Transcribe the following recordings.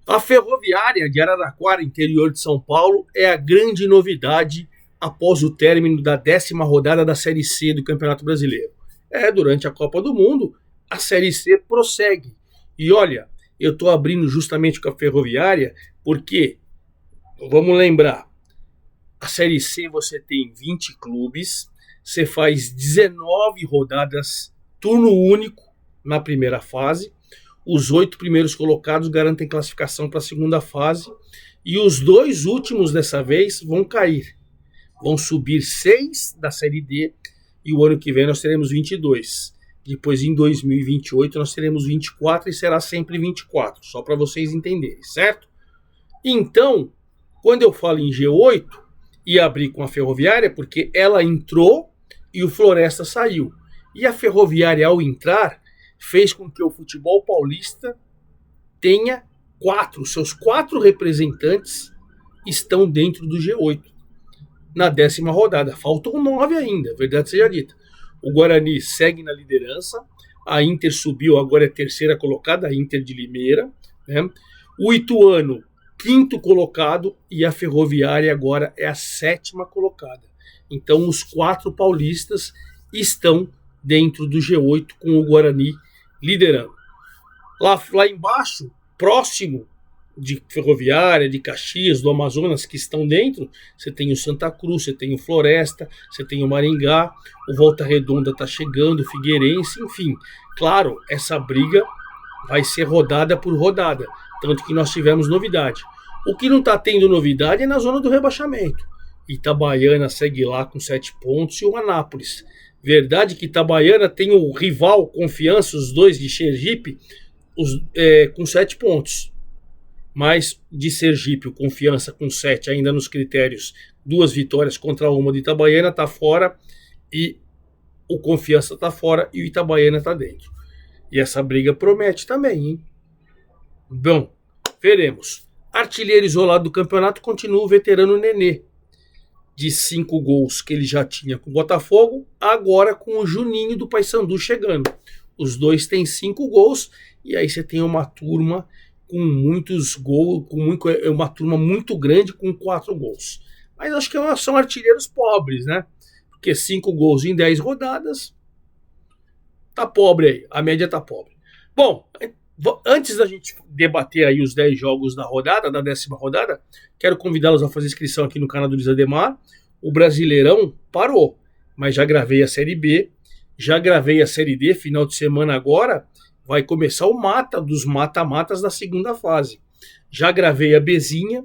A Ferroviária de Araraquara, interior de São Paulo, é a grande novidade após o término da 10ª rodada da Série C do Campeonato Brasileiro. Durante a Copa do Mundo, a Série C prossegue. E olha, eu estou abrindo justamente com a Ferroviária porque, vamos lembrar, a Série C você tem 20 clubes, você faz 19 rodadas, turno único na primeira fase. Os 8 primeiros colocados garantem classificação para a segunda fase. E os 2 últimos dessa vez vão cair. Vão subir 6 da Série D. E o ano que vem nós teremos 22. Depois, em 2028, nós teremos 24 e será sempre 24. Só para vocês entenderem, certo? Então, quando eu falo em G8, e abri com a Ferroviária, porque ela entrou e o Floresta saiu. E a Ferroviária, ao entrar, fez com que o futebol paulista tenha seus 4 representantes estão dentro do G8 na 10ª rodada. Faltam 9 ainda, verdade seja dita. O Guarani segue na liderança, a Inter subiu, agora é 3ª colocada, a Inter de Limeira, né? O Ituano, 5º colocado, e a Ferroviária agora é a 7ª colocada. Então os 4 paulistas estão dentro do G8 com o Guarani liderando. Lá embaixo, próximo de Ferroviária, de Caxias, do Amazonas, que estão dentro, você tem o Santa Cruz, você tem o Floresta, você tem o Maringá, o Volta Redonda está chegando, o Figueirense, enfim. Claro, essa briga vai ser rodada por rodada, tanto que nós tivemos novidade. O que não está tendo novidade é na zona do rebaixamento. Itabaiana segue lá com 7 pontos e o Anápolis. Verdade que Itabaiana tem o rival Confiança, os 2 de Sergipe, com 7 pontos. Mas de Sergipe, o Confiança com 7 ainda nos critérios, 2 vitórias contra uma de Itabaiana, está fora, e o Confiança está fora e o Itabaiana está dentro. E essa briga promete também, hein? Bom, veremos. Artilheiro isolado do campeonato continua o veterano Nenê, de 5 gols que ele já tinha com o Botafogo, agora com o Juninho do Paysandu chegando. Os 2 têm 5 gols, e aí você tem uma turma com muitos gols, uma turma muito grande com 4 gols. Mas acho que são artilheiros pobres, né? Porque 5 gols em 10 rodadas, tá pobre aí, a média tá pobre. Bom, antes da gente debater aí os 10 jogos da rodada, da 10ª rodada, quero convidá-los a fazer inscrição aqui no canal do Luiz Ademar. O Brasileirão parou, mas já gravei a Série B, já gravei a Série D, final de semana agora, vai começar o dos mata-matas da segunda fase. Já gravei a Bzinha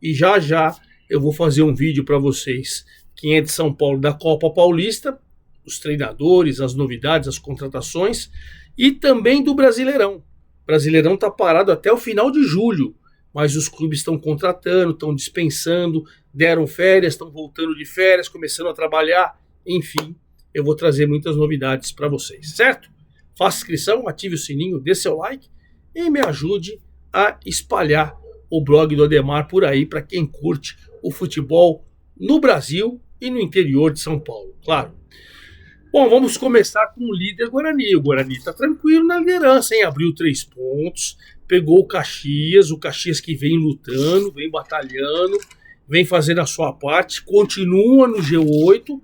e já eu vou fazer um vídeo para vocês, quem é de São Paulo, da Copa Paulista, os treinadores, as novidades, as contratações, e também do Brasileirão. O Brasileirão está parado até o final de julho, mas os clubes estão contratando, estão dispensando, deram férias, estão voltando de férias, começando a trabalhar, enfim, eu vou trazer muitas novidades para vocês, certo? Faça inscrição, ative o sininho, dê seu like e me ajude a espalhar o blog do Ademar por aí para quem curte o futebol no Brasil e no interior de São Paulo, claro. Bom, vamos começar com o líder Guarani. O Guarani está tranquilo na liderança, hein? Abriu 3 pontos, pegou o Caxias que vem lutando, vem batalhando, vem fazendo a sua parte, continua no G8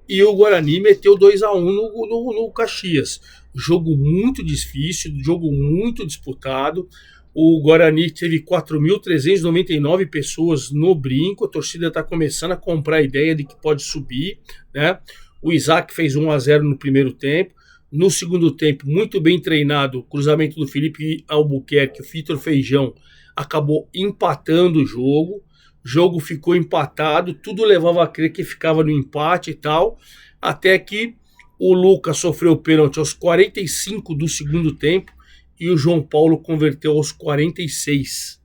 e o Guarani meteu 2-1 no Caxias. Jogo muito difícil, jogo muito disputado. O Guarani teve 4.399 pessoas no brinco, a torcida está começando a comprar a ideia de que pode subir, né? O Isaac fez 1-0 no primeiro tempo. No segundo tempo, muito bem treinado, o cruzamento do Felipe Albuquerque, o Vitor Feijão, acabou empatando o jogo. O jogo ficou empatado, tudo levava a crer que ficava no empate e tal, até que o Lucas sofreu o pênalti aos 45 do segundo tempo e o João Paulo converteu aos 46.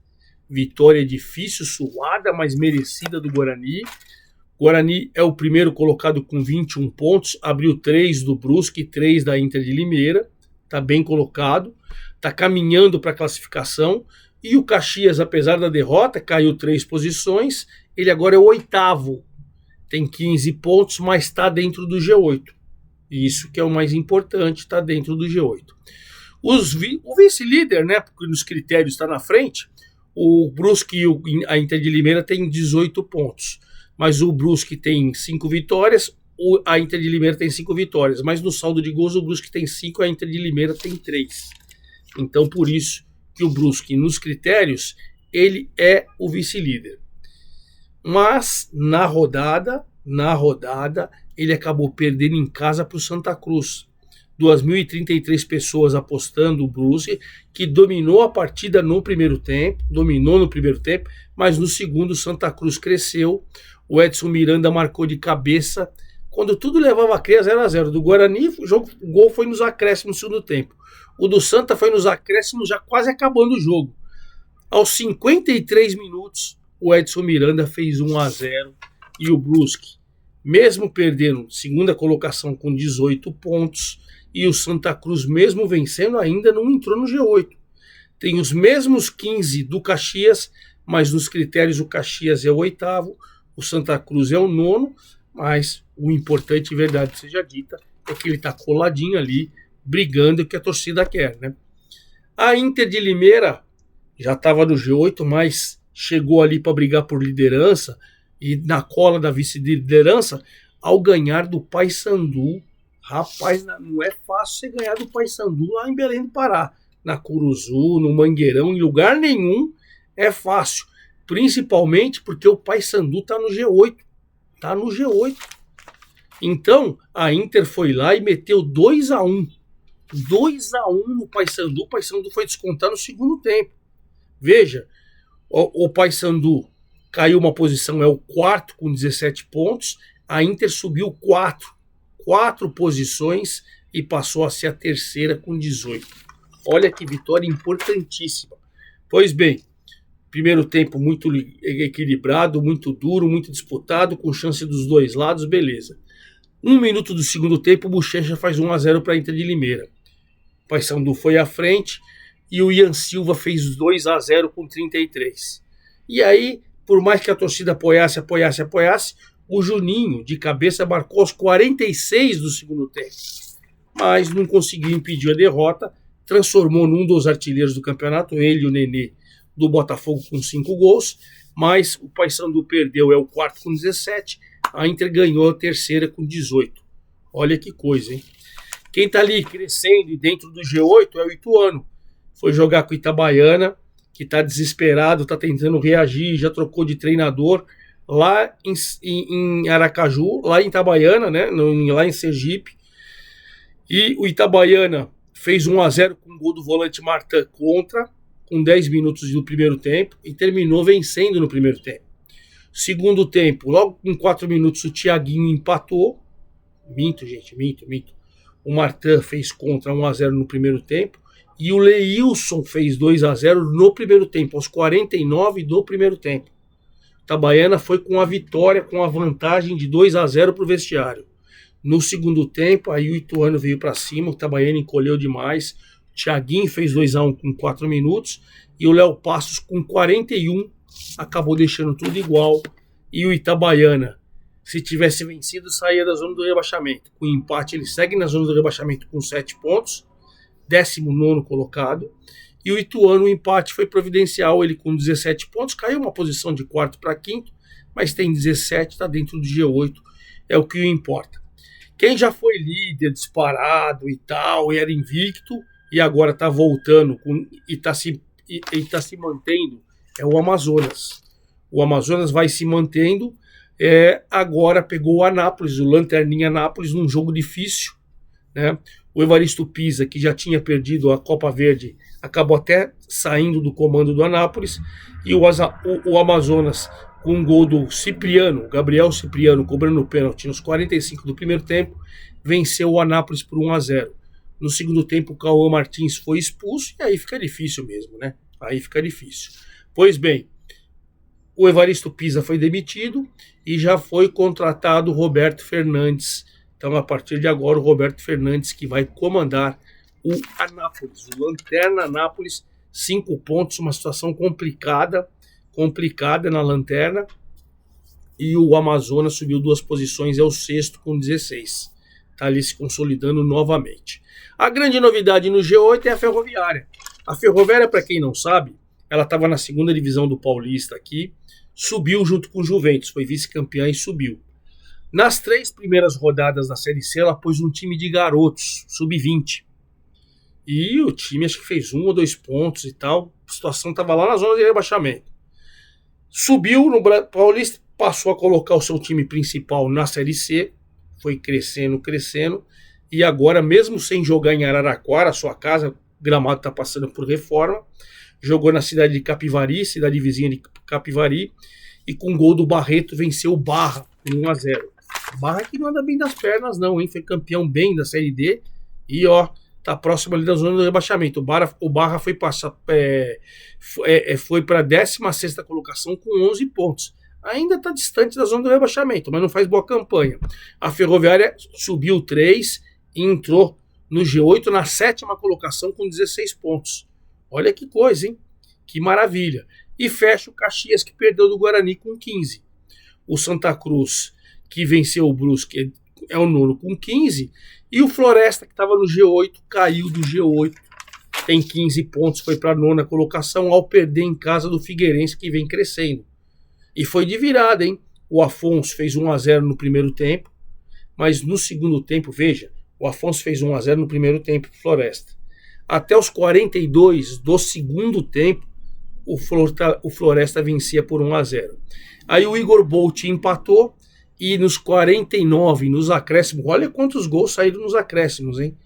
Vitória difícil, suada, mas merecida do Guarani. Guarani é o primeiro colocado com 21 pontos, abriu 3 do Brusque e 3 da Inter de Limeira, está bem colocado, está caminhando para a classificação, e o Caxias, apesar da derrota, caiu 3 posições, ele agora é o 8º, tem 15 pontos, mas está dentro do G8, isso que é o mais importante, está dentro do G8. O vice-líder, né, porque nos critérios está na frente, O Brusque e a Inter de Limeira tem 18 pontos, mas o Brusque tem 5 vitórias, a Inter de Limeira tem 5 vitórias, mas no saldo de gols o Brusque tem 5 e a Inter de Limeira tem 3. Então por isso que o Brusque, nos critérios, ele é o vice-líder. Mas na rodada, ele acabou perdendo em casa para o Santa Cruz. 2.033 pessoas apostando o Brusque, que dominou a partida no primeiro tempo, mas no segundo o Santa Cruz cresceu, o Edson Miranda marcou de cabeça, quando tudo levava a crer 0-0. Do Guarani, o gol foi nos acréscimos no segundo tempo. O do Santa foi nos acréscimos, já quase acabando o jogo. Aos 53 minutos, o Edson Miranda fez 1-0 e o Brusque, mesmo perdendo segunda colocação com 18 pontos, e o Santa Cruz, mesmo vencendo, ainda não entrou no G8. Tem os mesmos 15 do Caxias, mas nos critérios o Caxias é o 8º, o Santa Cruz é o 9º, mas o importante, verdade seja dita, é que ele está coladinho ali, brigando o que a torcida quer, né? A Inter de Limeira já estava no G8, mas chegou ali para brigar por liderança e na cola da vice-liderança ao ganhar do Paysandu. Rapaz, não é fácil você ganhar do Paysandu lá em Belém do Pará, na Curuzu, no Mangueirão, em lugar nenhum é fácil, principalmente porque o Paysandu está no G8, Então a Inter foi lá e meteu 2-1 no Paysandu. O Paysandu foi descontar no segundo tempo. Veja, o Paysandu caiu uma posição, é o 4º com 17 pontos, a Inter subiu 4 posições e passou a ser a 3ª com 18. Olha que vitória importantíssima. Pois bem, primeiro tempo muito equilibrado, muito duro, muito disputado, com chance dos dois lados, beleza. 1 minuto do segundo tempo, o Bochecha faz 1-0 para a Inter de Limeira. O Paysandu foi à frente e o Ian Silva fez 2-0 com 33. E aí, por mais que a torcida apoiasse, o Juninho, de cabeça, marcou aos 46 do segundo tempo. Mas não conseguiu impedir a derrota, transformou num dos artilheiros do campeonato, ele e o Nenê, do Botafogo, com 5 gols. Mas o Paysandu perdeu, é o 4º com 17, a Inter ganhou a 3ª com 18. Olha que coisa, hein? Quem tá ali crescendo e dentro do G8 é o Ituano. Foi jogar com o Itabaiana, que tá desesperado, tá tentando reagir, já trocou de treinador, lá em Aracaju, lá em Itabaiana, né, lá em Sergipe. E o Itabaiana fez 1-0 com o gol do volante Martin contra, com 10 minutos do primeiro tempo, e terminou vencendo no primeiro tempo. Segundo tempo, logo com 4 minutos, o Thiaguinho empatou. Minto. O Martin fez contra 1-0 no primeiro tempo, e o Leilson fez 2-0 no primeiro tempo, aos 49 do primeiro tempo. Itabaiana foi com a vitória, com a vantagem de 2-0 para o vestiário. No segundo tempo, aí o Ituano veio para cima, o Itabaiana encolheu demais. O Thiaguinho fez 2-1 com 4 minutos e o Léo Passos com 41 acabou deixando tudo igual. E o Itabaiana, se tivesse vencido, saía da zona do rebaixamento. Com empate, ele segue na zona do rebaixamento com 7 pontos, 19º colocado. E o Ituano, o empate foi providencial, ele com 17 pontos, caiu uma posição de 4º para 5º, mas tem 17, está dentro do G8, é o que importa. Quem já foi líder, disparado e tal, e era invicto, e agora está voltando e está se mantendo, é o Amazonas. O Amazonas vai se mantendo, agora pegou o Anápolis, o Lanterninha Anápolis, num jogo difícil, né? O Evaristo Pisa, que já tinha perdido a Copa Verde, acabou até saindo do comando do Anápolis, e o Amazonas, com um gol do Cipriano, Gabriel Cipriano, cobrando o pênalti nos 45 do primeiro tempo, venceu o Anápolis por 1-0. No segundo tempo, o Cauã Martins foi expulso, e aí fica difícil mesmo, né? Aí fica difícil. Pois bem, o Evaristo Pisa foi demitido e já foi contratado o Roberto Fernandes. Então, a partir de agora, o Roberto Fernandes que vai comandar o Anápolis, o Lanterna Anápolis, 5 pontos, uma situação complicada na Lanterna, e o Amazonas subiu 2 posições, é o 6º com 16, está ali se consolidando novamente. A grande novidade no G8 é a Ferroviária. A Ferroviária, para quem não sabe, ela estava na segunda divisão do Paulista aqui, subiu junto com o Juventus, foi vice-campeã e subiu. Nas 3 primeiras rodadas da Série C, ela pôs um time de garotos, sub-20. E o time acho que fez 1 ou 2 pontos e tal. A situação estava lá na zona de rebaixamento. Subiu no Paulista, passou a colocar o seu time principal na Série C. Foi crescendo, crescendo. E agora, mesmo sem jogar em Araraquara, sua casa, o gramado está passando por reforma. Jogou na cidade de Capivari, cidade vizinha de Capivari. E com gol do Barreto venceu o Barra por 1-0. Barra que não anda bem das pernas não, hein? Foi campeão bem da Série D. E ó, tá próximo ali da zona do rebaixamento. O Barra foi para a 16ª colocação com 11 pontos. Ainda está distante da zona do rebaixamento, mas não faz boa campanha. A Ferroviária subiu 3 e entrou no G8 na 7ª colocação com 16 pontos. Olha que coisa, hein? Que maravilha. E fecha o Caxias, que perdeu do Guarani com 15. O Santa Cruz, que venceu o Brusque, é o 9º com 15. E o Floresta, que estava no G8, caiu do G8. Tem 15 pontos, foi para a 9ª colocação ao perder em casa do Figueirense, que vem crescendo. E foi de virada, hein? O Afonso fez 1-0 no primeiro tempo, mas no segundo tempo, veja, o Afonso fez 1-0 no primeiro tempo pro Floresta. Até os 42 do segundo tempo, o Floresta vencia por 1-0. Aí o Igor Bolt empatou e nos 49, nos acréscimos, olha quantos gols saíram nos acréscimos, hein?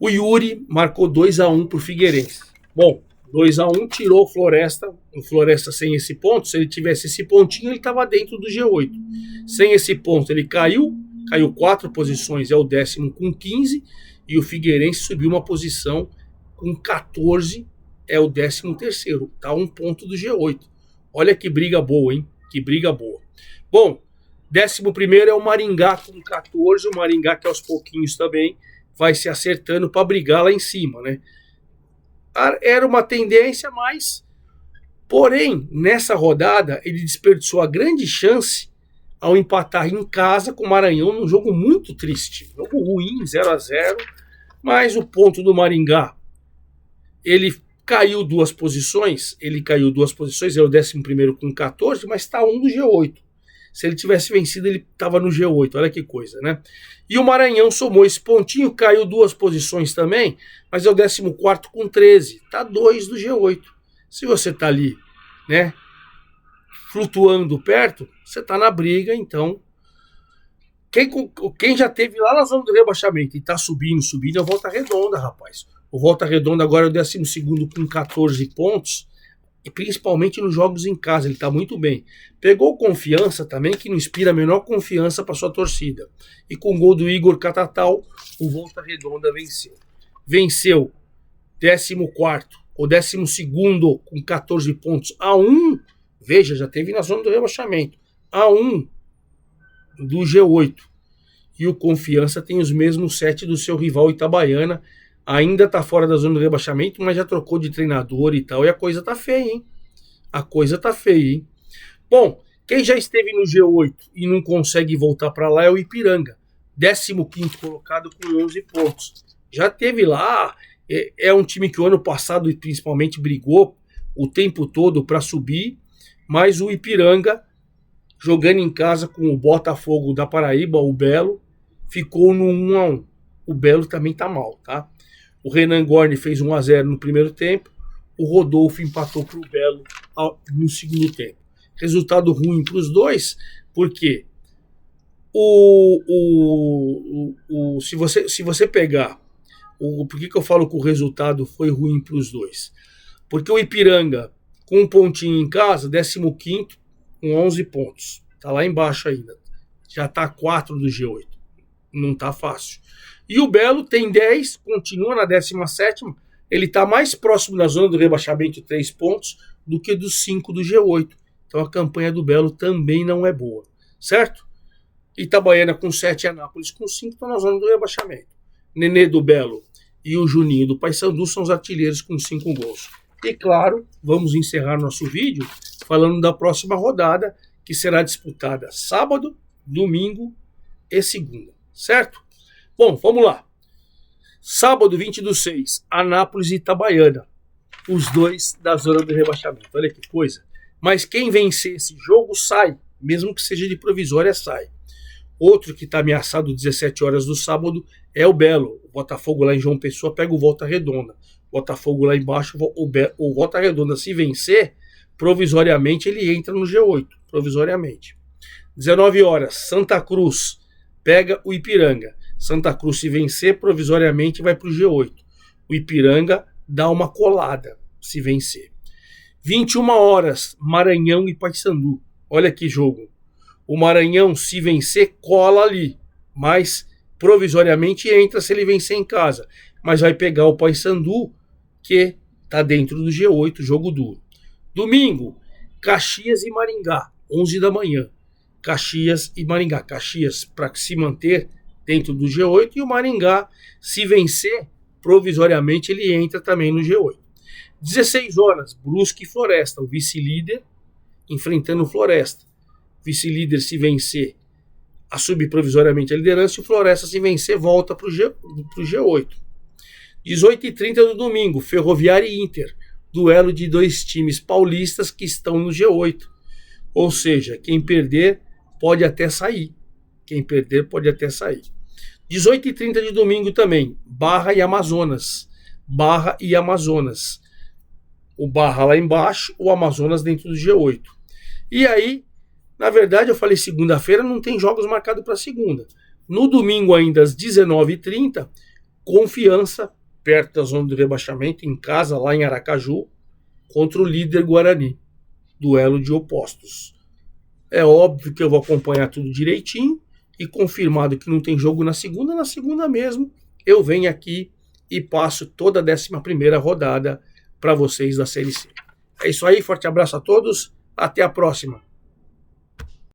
O Yuri marcou 2-1 pro Figueirense. Bom, 2-1 tirou o Floresta sem esse ponto. Se ele tivesse esse pontinho, ele estava dentro do G8. Sem esse ponto, ele caiu 4 posições, é o 10º com 15, e o Figueirense subiu uma posição com 14, é o 13º, tá 1 ponto do G8. Olha que briga boa, hein? Que briga boa. Bom, 11º é o Maringá com 14, o Maringá que aos pouquinhos também vai se acertando para brigar lá em cima, né? Era uma tendência, mas porém, nessa rodada, ele desperdiçou a grande chance ao empatar em casa com o Maranhão num jogo muito triste. Jogo ruim, 0-0, mas o ponto do Maringá, ele caiu 2 posições, é o 11º com 14, mas está 1 do G8. Se ele tivesse vencido, ele estava no G8, olha que coisa, né? E o Maranhão somou esse pontinho, caiu 2 posições também, mas é o 14º com 13, tá 2 do G8. Se você tá ali, né, flutuando perto, você tá na briga, então quem já teve lá na zona do rebaixamento e tá subindo, é o Volta Redonda, rapaz. O Volta Redonda agora é o 12º com 14 pontos, e principalmente nos jogos em casa, ele está muito bem. Pegou Confiança também, que não inspira a menor confiança para sua torcida. E com o gol do Igor Catatal, o Volta Redonda venceu. Venceu 14º ou 12º com 14 pontos a 1. Veja, já teve na zona do rebaixamento. A 1 do G8. E o Confiança tem os mesmos 7 do seu rival Itabaiana. Ainda tá fora da zona do rebaixamento, mas já trocou de treinador e tal. E a coisa tá feia, hein? A coisa tá feia, hein? Bom, quem já esteve no G8 e não consegue voltar para lá é o Ipiranga. 15º colocado com 11 pontos. Já teve lá. É um time que o ano passado principalmente brigou o tempo todo para subir. Mas o Ipiranga, jogando em casa com o Botafogo da Paraíba, o Belo, ficou no 1-1. O Belo também tá mal, tá? O Renan Gorni fez 1-0 no primeiro tempo. O Rodolfo empatou para o Belo no segundo tempo. Resultado ruim para os dois, porque se você pegar... Por que eu falo que o resultado foi ruim para os dois? Porque o Ipiranga, com um pontinho em casa, 15º, com 11 pontos. Tá lá embaixo ainda. Já tá 4 do G8. Não tá fácil. E o Belo tem 10, continua na 17ª. Ele está mais próximo da zona do rebaixamento, 3 pontos, do que dos 5 do G8. Então a campanha do Belo também não é boa, certo? Itabaiana com 7 e Anápolis com 5 estão na zona do rebaixamento. Nenê do Belo e o Juninho do Paysandu são os artilheiros com 5 gols. E claro, vamos encerrar nosso vídeo falando da próxima rodada, que será disputada sábado, domingo e segunda, certo? Bom, vamos lá. Sábado, 20/6, Anápolis e Itabaiana. os dois da zona do rebaixamento. Olha que coisa. Mas quem vencer esse jogo sai, mesmo que seja de provisória, sai. Outro que está ameaçado 17 horas do sábado é o Belo. O Botafogo lá em João Pessoa pega o Volta Redonda. O Botafogo lá embaixo, o Volta Redonda, se vencer, provisoriamente ele entra no G8. Provisoriamente. 19 horas, Santa Cruz pega o Ipiranga. Santa Cruz, se vencer, provisoriamente vai para o G8. O Ipiranga dá uma colada, se vencer. 21 horas, Maranhão e Paysandu. Olha que jogo. O Maranhão, se vencer, cola ali. Mas, provisoriamente, entra se ele vencer em casa. Mas vai pegar o Paysandu, que está dentro do G8, jogo duro. Domingo, Caxias e Maringá, 11 da manhã. Caxias e Maringá. Caxias para se manter dentro do G8 e o Maringá, se vencer, provisoriamente ele entra também no G8. 16 horas, Brusque e Floresta, o vice-líder enfrentando o Floresta. Vice-líder, se vencer, assume provisoriamente a liderança, e o Floresta, se vencer, volta para o G8. 18h30 do domingo, Ferroviária e Inter, duelo de dois times paulistas que estão no G8. Ou seja, quem perder pode até sair. 18h30 de domingo também, Barra e Amazonas. O Barra lá embaixo, o Amazonas dentro do G8. E aí, na verdade, eu falei segunda-feira, não tem jogos marcados para segunda. No domingo ainda, às 19h30, Confiança, perto da zona do rebaixamento, em casa, lá em Aracaju, contra o líder Guarani. Duelo de opostos. É óbvio que eu vou acompanhar tudo direitinho, e confirmado que não tem jogo na segunda mesmo, eu venho aqui e passo toda a 11ª rodada para vocês da Série C. É isso aí, forte abraço a todos, até a próxima.